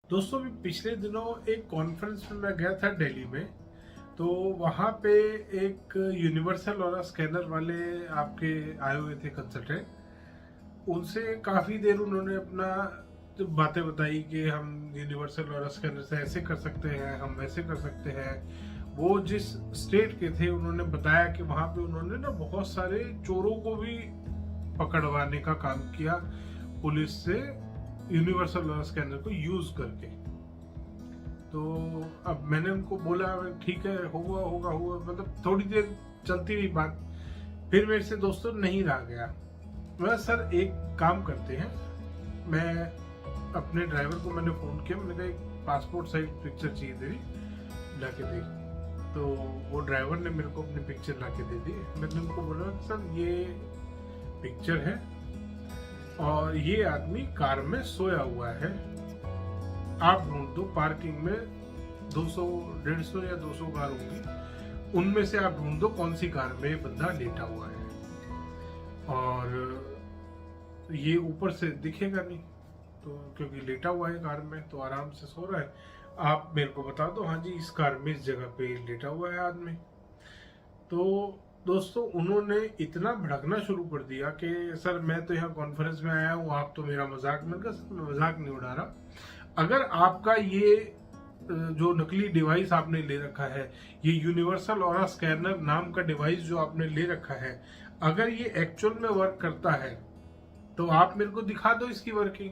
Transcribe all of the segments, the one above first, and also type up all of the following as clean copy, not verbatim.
दोस्तों मैं पिछले दिनों एक कॉन्फ्रेंस में मैं गया था दिल्ली में। तो वहाँ पे एक यूनिवर्सल और स्कैनर वाले आपके आए हुए थे कंसल्टेंट। उनसे काफ़ी देर उन्होंने अपना जो बातें बताई कि हम यूनिवर्सल और स्कैनर से ऐसे कर सकते हैं, हम वैसे कर सकते हैं। वो जिस स्टेट के थे उन्होंने बताया कि वहाँ पे उन्होंने ना बहुत सारे चोरों को भी पकड़वाने का काम किया पुलिस से, यूनिवर्सल स्कैनर को यूज करके। तो अब मैंने उनको बोला ठीक है, होगा होगा होगा, मतलब थोड़ी देर चलती रही बात। फिर मेरे से दोस्तों नहीं रहा गया। मैं सर एक काम करते हैं, मैं अपने ड्राइवर को मैंने फोन किया, मैंने कहा एक पासपोर्ट साइज पिक्चर चाहिए तेरी, ला के दे। तो वो ड्राइवर ने मेरे को अपनी पिक्चर ला के दे दी। मैंने उनको बोला सर ये पिक्चर है और ये आदमी कार में सोया हुआ है, आप ढूंढ दो पार्किंग में 200 150 या 200 कार होंगी, उनमें से आप ढूंढ दो कौन सी कार में ये बंदा लेटा हुआ है। और ये ऊपर से दिखेगा नहीं, तो क्योंकि लेटा हुआ है कार में तो आराम से सो रहा है। आप मेरे को बता दो, हाँ जी इस कार में इस जगह पे लेटा हुआ है आदमी। तो दोस्तों उन्होंने इतना भड़कना शुरू कर दिया कि सर मैं तो यहाँ कॉन्फ्रेंस में आया हूँ, आप तो मेरा मजाक, मैंने कहा सर मैं मजाक नहीं उड़ा रहा। अगर आपका ये जो नकली डिवाइस आपने ले रखा है, ये यूनिवर्सल ऑरा स्कैनर नाम का डिवाइस जो आपने ले रखा है, अगर ये एक्चुअल में वर्क करता है तो आप मेरे को दिखा दो इसकी वर्किंग।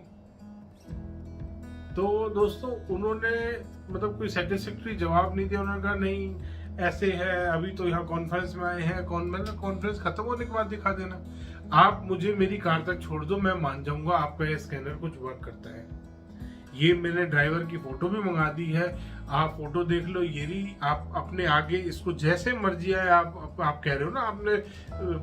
तो दोस्तों उन्होंने मतलब कोई सेटिस्फैक्टरी जवाब नहीं दिया। उन्होंने कहा नहीं ऐसे है, अभी तो यहाँ कॉन्फ्रेंस में आए हैं, मतलब कॉन्फ्रेंस खत्म होने के बाद दिखा देना, आप मुझे मेरी कार तक छोड़ दो, मैं मान जाऊंगा आपका ये स्कैनर कुछ वर्क करता है। ये मैंने ड्राइवर की फोटो भी मंगा दी है, आप फोटो देख लो। ये रही, आप अपने आगे इसको जैसे मर्जी है, आप कह रहे हो ना आपने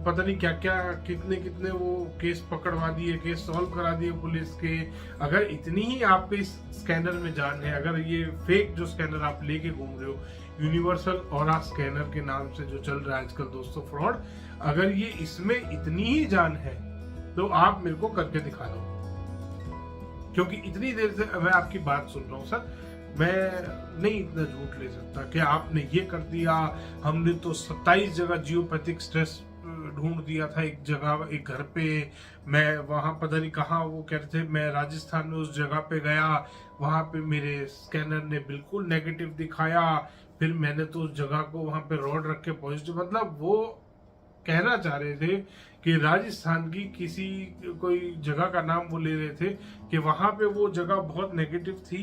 पता नहीं क्या क्या कितने कितने वो केस पकड़वा दिए, केस सॉल्व करा दिए पुलिस के। अगर इतनी ही आपके इस स्कैनर में जान है, अगर ये फेक जो स्कैनर आप लेके घूम रहे हो यूनिवर्सल ऑरा स्कैनर के नाम से जो चल रहा है आजकल दोस्तों फ्रॉड, अगर ये इसमें इतनी ही जान है तो आप मेरे को करके दिखा दो। क्योंकि इतनी देर से मैं आपकी बात सुन रहा हूँ सर, मैं नहीं इतना झूठ ले सकता कि आपने ये कर दिया। हमने तो 27 जगह जियोपैथिक स्ट्रेस ढूंढ दिया था, एक जगह एक घर पे, मैं वहां पता नहीं कहाँ, वो कह रहे थे मैं राजस्थान में उस जगह पे गया, वहां पे मेरे स्कैनर ने बिल्कुल नेगेटिव दिखाया, फिर मैंने तो उस जगह को वहां पे रॉड रख के पॉजिटिव, मतलब वो कहना चाह रहे थे कि राजस्थान की किसी कोई जगह का नाम वो ले रहे थे कि वहां पे वो जगह बहुत नेगेटिव थी,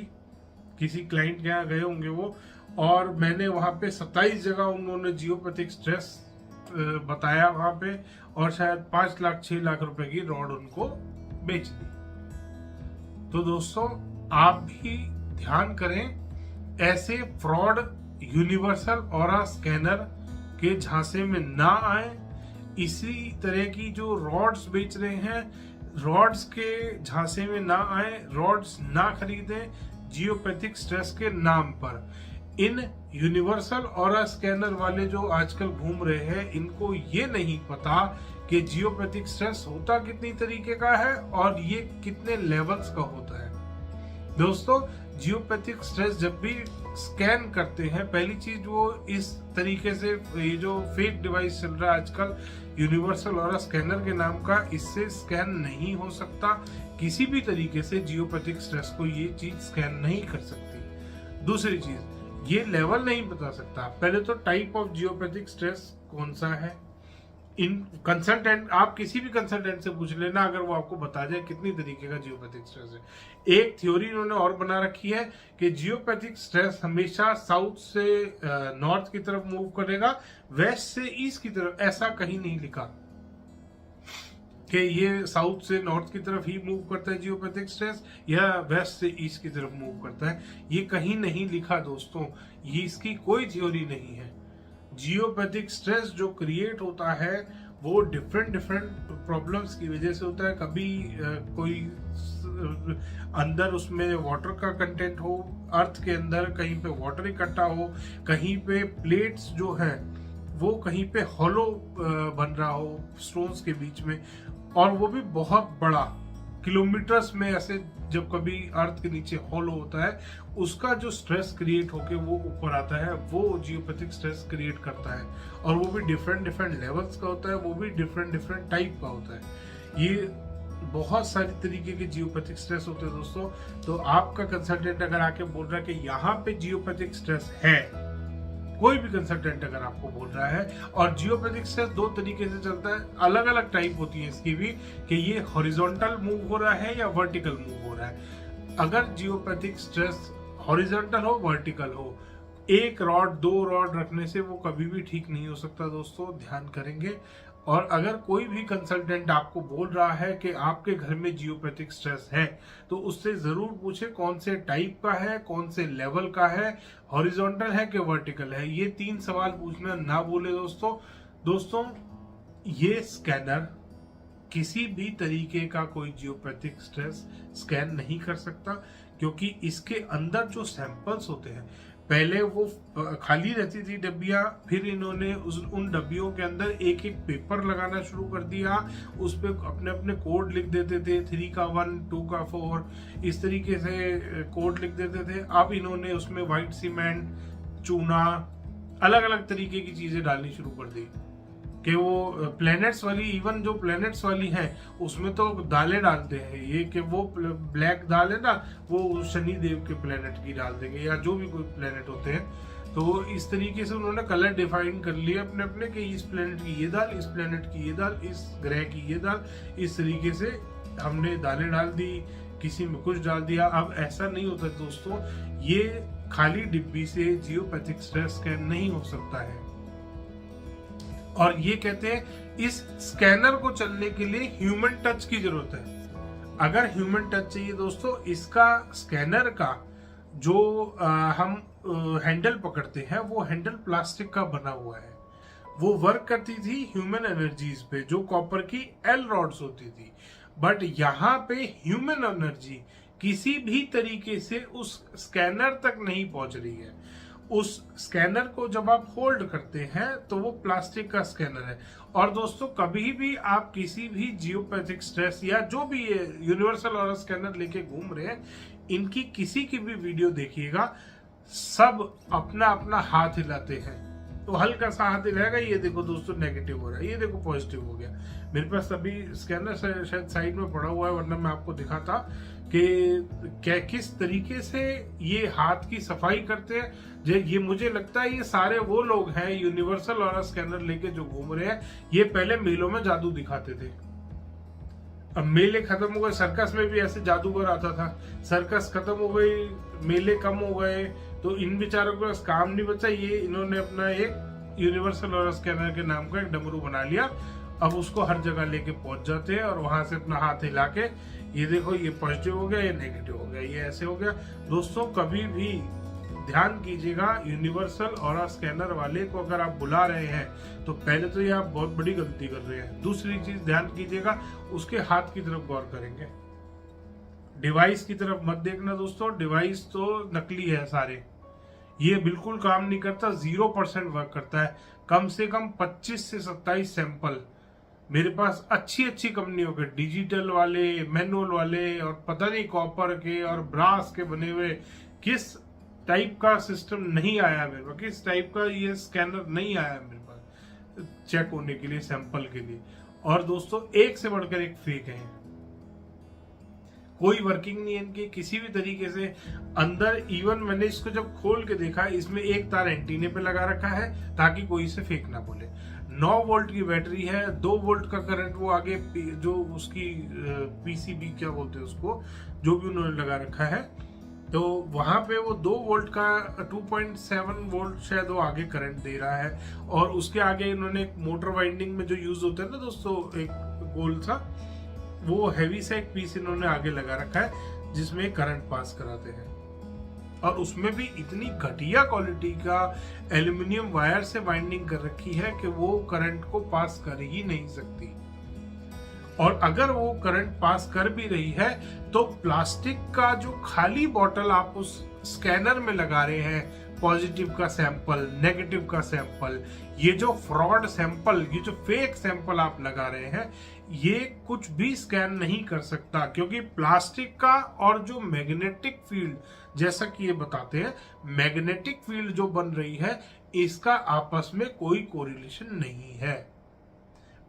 किसी क्लाइंट के यहाँ गए होंगे वो, और मैंने वहां पे 27 जगह उन्होंने जियोपैथिक स्ट्रेस बताया वहां पे, और शायद 5 लाख 6 लाख रुपए की रॉड उनको बेच दी। तो दोस्तों आप भी ध्यान करें, ऐसे फ्रॉड यूनिवर्सल ऑरा स्कैनर के झांसे में ना आए। इसी तरह की जो रॉड्स बेच रहे हैं, रॉड्स के झांसे में ना आए, रॉड्स ना खरीदें जियोपैथिक स्ट्रेस के नाम पर। इन यूनिवर्सल ऑरा स्कैनर वाले जो आजकल घूम रहे हैं, इनको ये नहीं पता कि जियोपैथिक स्ट्रेस होता कितनी तरीके का है और ये कितने लेवल्स का होता है। दोस्तों जियोपैथिक स्ट्रेस जब भी स्कैन करते हैं, पहली चीज वो इस तरीके से, ये जो फेक डिवाइस चल रहा है आजकल यूनिवर्सल ऑरा स्कैनर के नाम का, इससे स्कैन नहीं हो सकता किसी भी तरीके से। जियोपैथिक स्ट्रेस को ये चीज स्कैन नहीं कर सकती। दूसरी चीज, ये लेवल नहीं बता सकता। पहले तो टाइप ऑफ जियोपैथिक स्ट्रेस कौन सा है, इन कंसल्टेंट, आप किसी भी कंसल्टेंट से पूछ लेना, अगर वो आपको बता जाए कितनी तरीके का जियोपैथिक स्ट्रेस है। एक थ्योरी इन्होंने और बना रखी है कि जियोपैथिक स्ट्रेस हमेशा साउथ से नॉर्थ की तरफ मूव करेगा, वेस्ट से ईस्ट की तरफ। ऐसा कहीं नहीं लिखा कि ये साउथ से नॉर्थ की तरफ ही मूव करता है जियोपैथिक स्ट्रेस, या वेस्ट से ईस्ट की तरफ मूव करता है, ये कहीं नहीं लिखा दोस्तों। ये इसकी कोई थ्योरी नहीं है। जियोपैथिक स्ट्रेस जो क्रिएट होता है वो डिफरेंट प्रॉब्लम्स की वजह से होता है। कभी कोई अंदर उसमें वाटर का कंटेंट हो, अर्थ के अंदर कहीं पे वाटर इकट्ठा हो, कहीं पे प्लेट्स जो है वो कहीं पे हॉलो बन रहा हो स्टोन्स के बीच में, और वो भी बहुत बड़ा, किलोमीटर्स में ऐसे जब कभी अर्थ के नीचे होलो होता है, उसका जो स्ट्रेस क्रिएट होके वो ऊपर आता है, वो जियोपैथिक स्ट्रेस क्रिएट करता है। और वो भी डिफरेंट डिफरेंट लेवल्स का होता है, वो भी डिफरेंट डिफरेंट टाइप का होता है। ये बहुत सारी तरीके के जियोपैथिक स्ट्रेस होते हैं दोस्तों। तो आपका कंसल्टेंट अगर आके बोल रहा है कि यहाँ पे जियोपैथिक स्ट्रेस है, कोई भी कंसल्टेंट अगर आपको बोल रहा है, और जियोपैथिक स्ट्रेस दो तरीके से चलता है, अलग अलग टाइप होती है इसकी भी, कि ये हॉरिजॉन्टल मूव हो रहा है या वर्टिकल मूव हो रहा है। अगर जियोपैथिक स्ट्रेस हॉरिजॉन्टल हो, वर्टिकल हो, एक रॉड दो रॉड रखने से वो कभी भी ठीक नहीं हो सकता दोस्तों, ध्यान करेंगे। और अगर कोई भी कंसल्टेंट आपको बोल रहा है कि आपके घर में जियोपैथिक स्ट्रेस है, तो उससे जरूर पूछे कौन से टाइप का है, कौन से लेवल का है, हॉरिजॉन्टल है कि वर्टिकल है। ये 3 सवाल पूछना ना भूले दोस्तों। ये स्कैनर किसी भी तरीके का कोई जियोपैथिक स्ट्रेस स्कैन नहीं कर सकता, क्योंकि इसके अंदर जो सैंपल्स होते हैं, पहले वो खाली रहती थी डब्बियां, फिर इन्होंने उन डब्बियों के अंदर एक एक पेपर लगाना शुरू कर दिया, उस पे अपने अपने कोड लिख देते थे, 3 का 1, 2 का 4, इस तरीके से कोड लिख देते थे। अब इन्होंने उसमें व्हाइट सीमेंट, चूना, अलग अलग तरीके की चीजें डालनी शुरू कर दी, कि वो प्लैनेट्स वाली, इवन जो प्लैनेट्स वाली है उसमें तो दालें डालते हैं, ये कि वो ब्लैक दाल है ना, वो शनि देव के प्लैनेट की डाल देंगे, या जो भी कोई प्लैनेट होते हैं। तो इस तरीके से उन्होंने कलर डिफाइन कर लिए अपने अपने, कि इस प्लैनेट की ये दाल, इस प्लैनेट की ये दाल, इस ग्रह की ये दाल, इस तरीके से हमने दालें डाल दी, किसी में कुछ डाल दिया। अब ऐसा नहीं होता दोस्तों, ये खाली डिब्बी से जियोपैथिक स्ट्रेस स्कैन नहीं हो सकता है। और ये कहते हैं इस स्कैनर को चलने के लिए ह्यूमन टच की जरूरत है। अगर ह्यूमन टच चाहिए दोस्तों, इसका स्कैनर का जो हम हैंडल पकड़ते हैं, वो हैंडल प्लास्टिक का बना हुआ है। वो वर्क करती थी ह्यूमन एनर्जीज पे, जो कॉपर की एल रॉड्स होती थी। बट यहाँ पे ह्यूमन एनर्जी किसी भी तरीके से उस स्कैनर तक नहीं पहुंच रही है। उस स्कैनर को जब आप होल्ड करते हैं तो वो प्लास्टिक का स्कैनर है। और दोस्तों, कभी भी आप किसी भी जियोपैथिक स्ट्रेस या जो भी ये यूनिवर्सल ऑरा स्कैनर लेके घूम रहे हैं, इनकी किसी की भी वीडियो देखिएगा, सब अपना अपना हाथ हिलाते हैं। तो हल्का सा हाथ हिलाएगा, ये देखो दोस्तों नेगेटिव हो रहा है, ये देखो पॉजिटिव हो गया। मेरे पास अभी स्कैनर शायद साइड में पड़ा हुआ है, वरना मैं आपको दिखाता कि क्या किस तरीके से ये हाथ की सफाई करते हैं। ये मुझे लगता है ये सारे वो लोग हैं यूनिवर्सल ऑरा स्कैनर लेके जो घूम रहे हैं। ये पहले मेलों में जादू दिखाते थे, अब मेले खत्म हो गए। सर्कस में भी ऐसे जादूगर आता था, सर्कस खत्म हो गई, मेले कम हो गए, तो इन बेचारों के पास काम नहीं बचा। ये इन्होंने अपना एक यूनिवर्सल ऑरा स्कैनर के नाम का एक डमरू बना लिया। अब उसको हर जगह लेके पहुंच जाते हैं और वहां से अपना हाथ हिला के, ये देखो ये पॉजिटिव हो गया, ये नेगेटिव हो गया, ये ऐसे हो गया। दोस्तों, कभी भी ध्यान कीजिएगा, यूनिवर्सल ऑरा स्कैनर वाले को अगर आप बुला रहे हैं तो पहले तो ये आप बहुत बड़ी गलती कर रहे हैं। दूसरी चीज ध्यान कीजिएगा, उसके हाथ की तरफ गौर करेंगे, डिवाइस की तरफ मत देखना दोस्तों। डिवाइस तो नकली है सारे, ये बिल्कुल काम नहीं करता, 0% वर्क करता है। कम से कम 25 से 27 सैंपल मेरे पास अच्छी अच्छी कंपनियों के, डिजिटल वाले, मैनुअल वाले, और पता नहीं कॉपर के और ब्रास के बने हुए, किस टाइप का सिस्टम नहीं आया मेरे पास, किस टाइप का ये स्कैनर नहीं आया मेरे पास चेक होने के लिए, सैंपल के लिए। और दोस्तों, एक से बढ़कर एक फेक है, कोई वर्किंग नहीं है इनकी किसी भी तरीके से। अंदर इवन मैंने इसको जब खोल के देखा, इसमें एक तार एंटीने पे लगा रखा है ताकि कोई इसे फेक ना बोले। 9 वोल्ट की बैटरी है, 2 वोल्ट का करंट वो आगे जो उसकी पीसीबी क्या बोलते हैं उसको, जो भी उन्होंने लगा रखा है, तो वहां पे वो 2 वोल्ट का 2.7 वोल्ट शायद वो आगे करंट दे रहा है। और उसके आगे इन्होंने एक मोटर वाइंडिंग में जो यूज होता है ना दोस्तों, एक गोल सा, वो हैवी सा एक पीस इन्होंने आगे लगा रखा है जिसमें करंट पास कराते हैं। और उसमें भी इतनी घटिया क्वालिटी का एल्युमिनियम वायर से वाइंडिंग कर रखी है कि वो करंट को पास कर ही नहीं सकती। और अगर वो करंट पास कर भी रही है तो प्लास्टिक का जो खाली बॉटल आप उस स्कैनर में लगा रहे हैं पॉजिटिव का सैंपल, नेगेटिव का सैंपल, ये जो फ्रॉड सैंपल, ये जो फेक सैंपल आप लगा रहे हैं, ये कुछ भी स्कैन नहीं कर सकता, क्योंकि प्लास्टिक का और जो मैग्नेटिक फील्ड, जैसा कि ये बताते हैं, मैग्नेटिक फील्ड जो बन रही है इसका आपस में कोई कोरिलेशन नहीं है।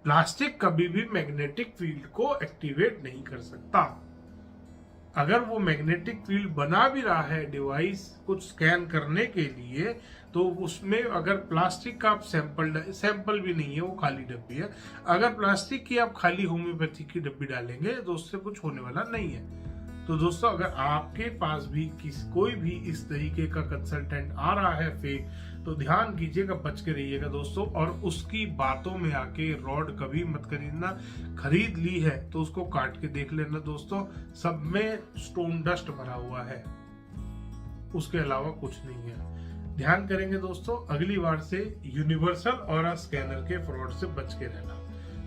प्लास्टिक कभी भी मैग्नेटिक फील्ड को एक्टिवेट नहीं कर सकता। अगर वो मैग्नेटिक फील्ड बना भी रहा है डिवाइस कुछ स्कैन करने के लिए, तो उसमें अगर प्लास्टिक का आप सैंपल भी नहीं है, वो खाली डब्बी है, अगर प्लास्टिक की आप खाली होम्योपैथी की डब्बी डालेंगे तो उससे कुछ होने वाला नहीं है। तो दोस्तों, अगर आपके पास भी कोई भी इस तरीके का कंसल्टेंट आ रहा है फेक, तो ध्यान कीजिएगा, बच के रहिएगा दोस्तों। और उसकी बातों में आके रॉड कभी मत खरीदना। खरीद ली है तो उसको काट के देख लेना दोस्तों, सब में स्टोन डस्ट भरा हुआ है, उसके अलावा कुछ नहीं है। ध्यान करेंगे दोस्तों, अगली बार से यूनिवर्सल ऑरा स्कैनर के फ्रॉड से बच के रहना।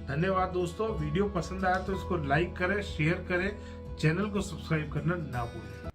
धन्यवाद दोस्तों। वीडियो पसंद आया तो इसको लाइक करें, शेयर करें, चैनल को सब्सक्राइब करना ना भूलें।